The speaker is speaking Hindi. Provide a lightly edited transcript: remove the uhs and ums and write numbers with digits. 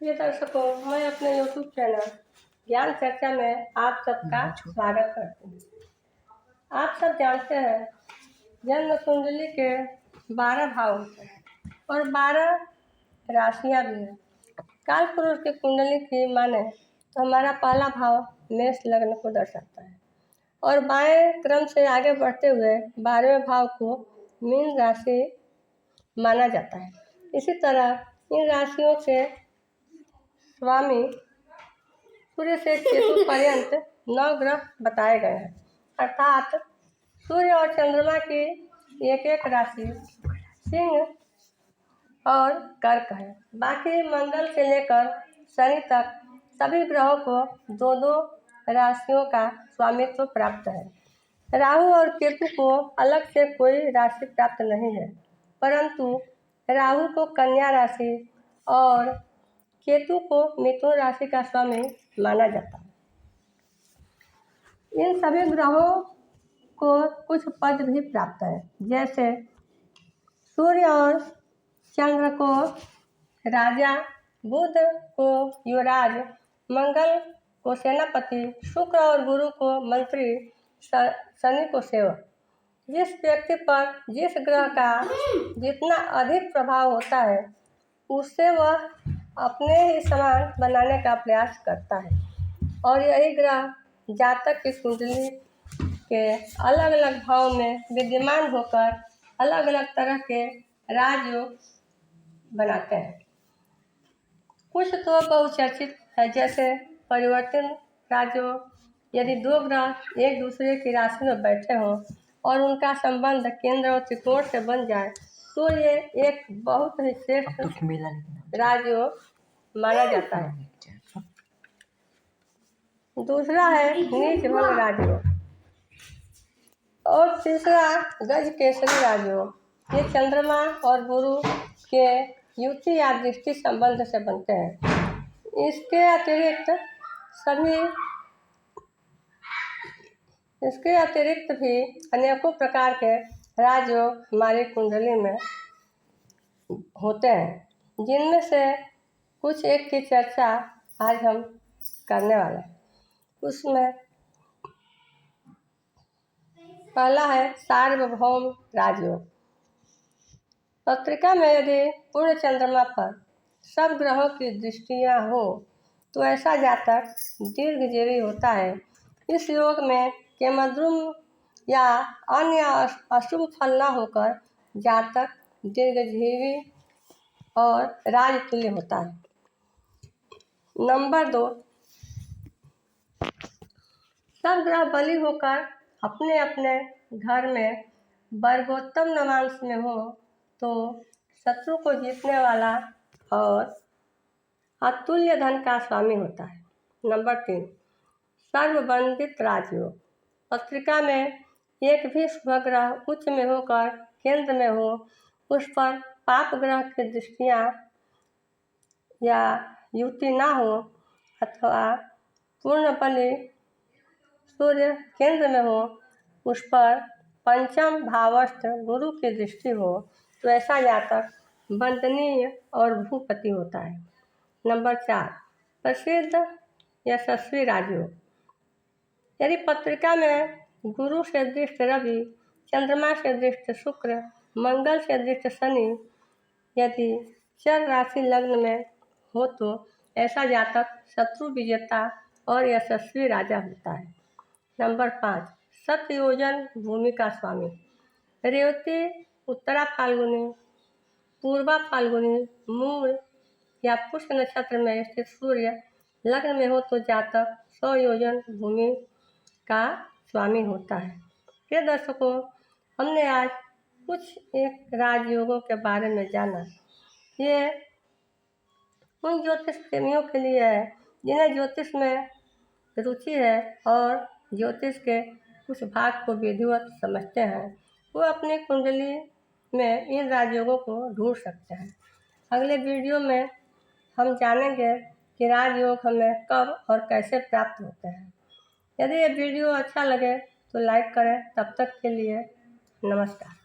प्रिय दर्शकों, मैं अपने YouTube चैनल ज्ञान चर्चा में आप सबका स्वागत करती हूँ। आप सब जानते हैं जन्म कुंडली के 12 भाव होते हैं और 12 राशियाँ भी हैं। काल पुरुष की कुंडली की माने तो हमारा पहला भाव मेष लग्न को दर्शाता है और बाएं क्रम से आगे बढ़ते हुए 12वें भाव को मीन राशि माना जाता है। इसी तरह इन राशियों के स्वामी सूर्य से केतु पर्यंत 9 ग्रह बताए गए हैं, अर्थात सूर्य और चंद्रमा की एक एक राशि सिंह और कर्क है। बाकी मंगल से लेकर शनि तक सभी ग्रहों को दो दो राशियों का स्वामित्व प्राप्त है। राहु और केतु को अलग से कोई राशि प्राप्त नहीं है, परंतु राहु को कन्या राशि और केतु को मिथुन राशि का स्वामी माना जाता है। इन सभी ग्रहों को कुछ पद भी प्राप्त है, जैसे सूर्य और चंद्र को राजा, बुध को युवराज, मंगल को सेनापति, शुक्र और गुरु को मंत्री, शनि को सेवक। जिस व्यक्ति पर जिस ग्रह का जितना अधिक प्रभाव होता है उससे वह अपने ही समान बनाने का प्रयास करता है और यही ग्रह जातक की कुंडली के अलग अलग भाव में विद्यमान होकर अलग अलग तरह के राजयोग बनाते हैं। कुछ तो बहुचर्चित है, जैसे परिवर्तन राजयोग। यदि दो ग्रह एक दूसरे की राशि में बैठे हों और उनका संबंध केंद्र और त्रिकोण से बन जाए तो ये एक बहुत ही श्रेष्ठ राजयोग माना जाता है। दूसरा है नीच भंग राजयोग और तीसरा गज केसरी राजयोग। ये चंद्रमा और गुरु के युति या दृष्टि संबंध से बनते हैं। इसके अतिरिक्त भी अनेकों प्रकार के राजयोग हमारी कुंडली में होते हैं, जिनमें से कुछ एक की चर्चा आज हम करने वाले हैं। उसमें पहला है सार्वभौम राजयोग। पत्रिका में यदि पूर्ण चंद्रमा पर सब ग्रहों की दृष्टियां हो तो ऐसा जातक दीर्घजीवी होता है। इस योग में केमद्रुम या अन्य अशुभ फल न होकर जातक दीर्घजीवी और राजतुल्य होता है। नंबर 2, सब ग्रह बली होकर अपने अपने घर में वर्गोत्तम नवांश में हो तो शत्रु को जीतने वाला और अतुल्य धन का स्वामी होता है। नंबर 3, सर्वबंधित राजयोग। पत्रिका में एक भी शुभ ग्रह उच्च में होकर केंद्र में हो, उस पर पाप ग्रह की दृष्टियां या युति ना हो अथवा पूर्ण बलि सूर्य केंद्र में हो, उस पर पंचम भावस्थ गुरु की दृष्टि हो तो ऐसा जातक वंदनीय और भूपति होता है। नंबर 4, प्रसिद्ध यशस्वी राजयोग। यदि पत्रिका में गुरु से दृष्ट रवि, चंद्रमा से दृष्ट शुक्र, मंगल से दृष्ट शनि यदि चर राशि लग्न में हो तो ऐसा जातक शत्रु विजेता और यशस्वी राजा होता है। नंबर 5, सतयोजन भूमि का स्वामी। रेवती, उत्तरा फाल्गुनी, पूर्वा फाल्गुनी, मूल या पुष्य नक्षत्र में स्थित सूर्य लग्न में हो तो जातक 100 योजन भूमि का स्वामी होता है। प्रिय दर्शकों, हमने आज कुछ एक राजयोगों के बारे में जाना। ये उन ज्योतिष प्रेमियों के लिए है जिन्हें ज्योतिष में रुचि है और ज्योतिष के कुछ भाग को विधिवत समझते हैं। वो अपनी कुंडली में इन राजयोगों को ढूंढ सकते हैं। अगले वीडियो में हम जानेंगे कि राजयोग हमें कब और कैसे प्राप्त होते हैं। यदि ये वीडियो अच्छा लगे तो लाइक करें। तब तक के लिए नमस्कार।